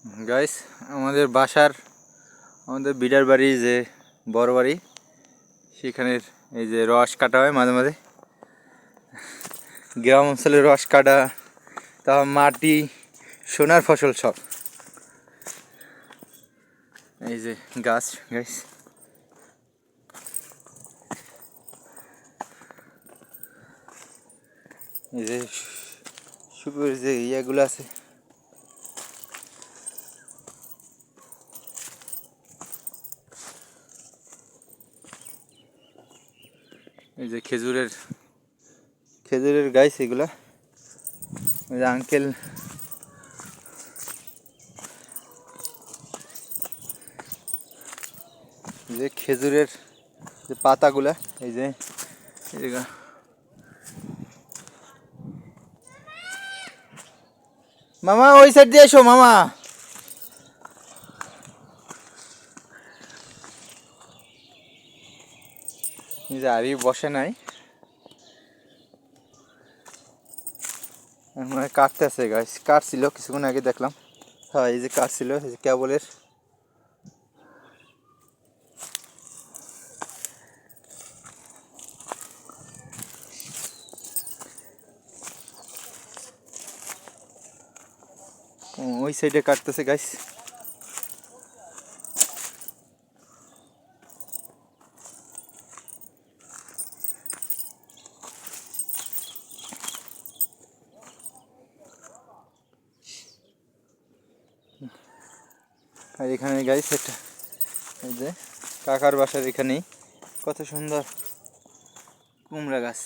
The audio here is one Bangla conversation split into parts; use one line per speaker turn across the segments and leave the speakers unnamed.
গাইস, আমাদের বিডার বাড়ি যে বড় বাড়ি, সেখানের এই যে রস কাটা হয় মাঝে মাঝে। গ্রাম অঞ্চলে রস কাটা, তা মাটি, সোনার ফসল সব। এই যে গাছ গাইস, এই যে সুপারি যে ইয়েগুলো আছে, এই যে খেজুরের গাছ, এগুলা ওই যে আঙ্কেল যে খেজুরের যে পাতাগুলা, এই যে মামা ওই সাইড দিয়ে এসো মামা। আরই বসে নাই, মানে কাটতেছে গাছ, কাটছিল কিছুক্ষণ আগে দেখলাম। হ্যাঁ, এই যে কাটছিল, এই যে কেবলের। ওই সাইডে কাটতেছে গাছ। আর এখানে গাছ একটা, এই যে কাকার বাসার এখানেই কত সুন্দর কুমড়া গাছ।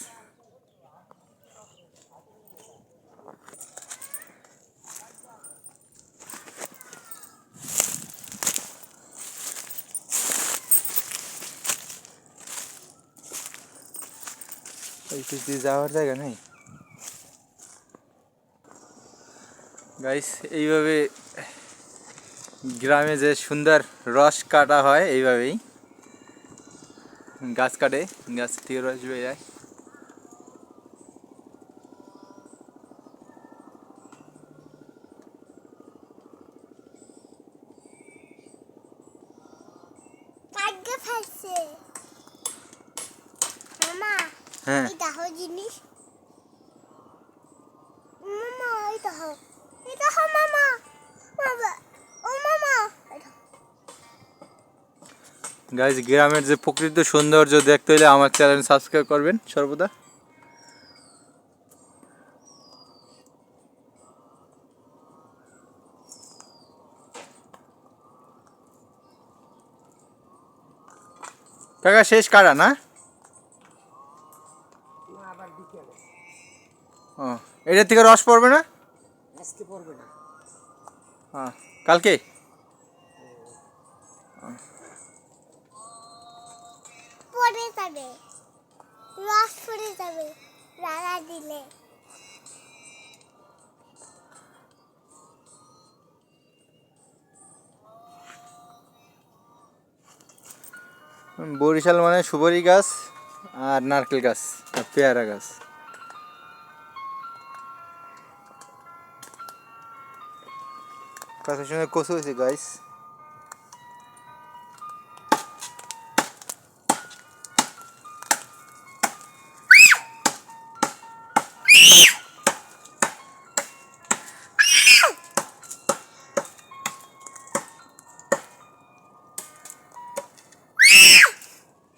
এই কিছু যাওয়ার জায়গা নেই গাইস। এইভাবে গ্রামে যে সুন্দর রস কাটা হয়, এইভাবেই গাছ কাটে, গাছ থেকে রস বের যায়। হ্যাঁ, গাইস, গ্রামের যে প্রকৃত সৌন্দর্য দেখতে হলে আমার চ্যানেল সাবস্ক্রাইব করবেন সর্বদা। কাকা শেষ কাটা না? ও, এটার থেকে রস পড়বে না? আজকে পড়বে না, হ্যাঁ কালকে।
পড়ে যাবে, রস পড়ে যাবে রাড়া দিলে।
বরিশাল মানে সুপারি গাছ আর নারকেল গাছ আর পেয়ারা গাছ। কত সুন্দর কচু হয়েছে গাইস।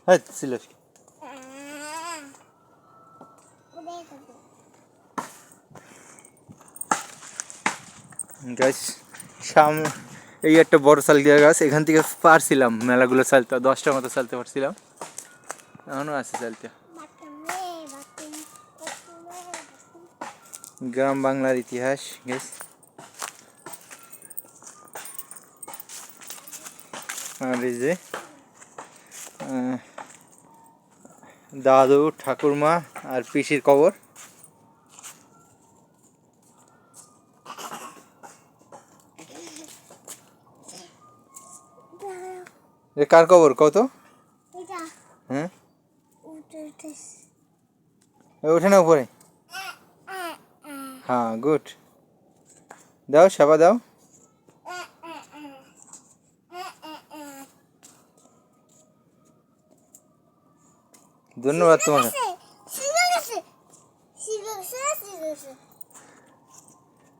হ্যাঁ ছিল গাছ। এই একটা বড় সালকিয়া গাছ, এখান থেকে পারছিলাম মেলাগুলো চালতে, 10টার মতো চালতে পারছিলাম, এখনো আছে চালতে। গ্রাম বাংলার ইতিহাস গাইস। আর এই যে দাদু, ঠাকুরমা আর পিসির কবর। কার কবর কত? হ্যাঁ, ওঠে না উপরে। হ্যাঁ, গুড। দাও, সেবা দাও। ধন্যবাদ তোমাকে।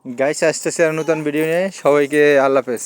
গাইস আসতেছে আর নতুন ভিডিও নিয়ে, সবাইকে আল্লাহ হাফেজ।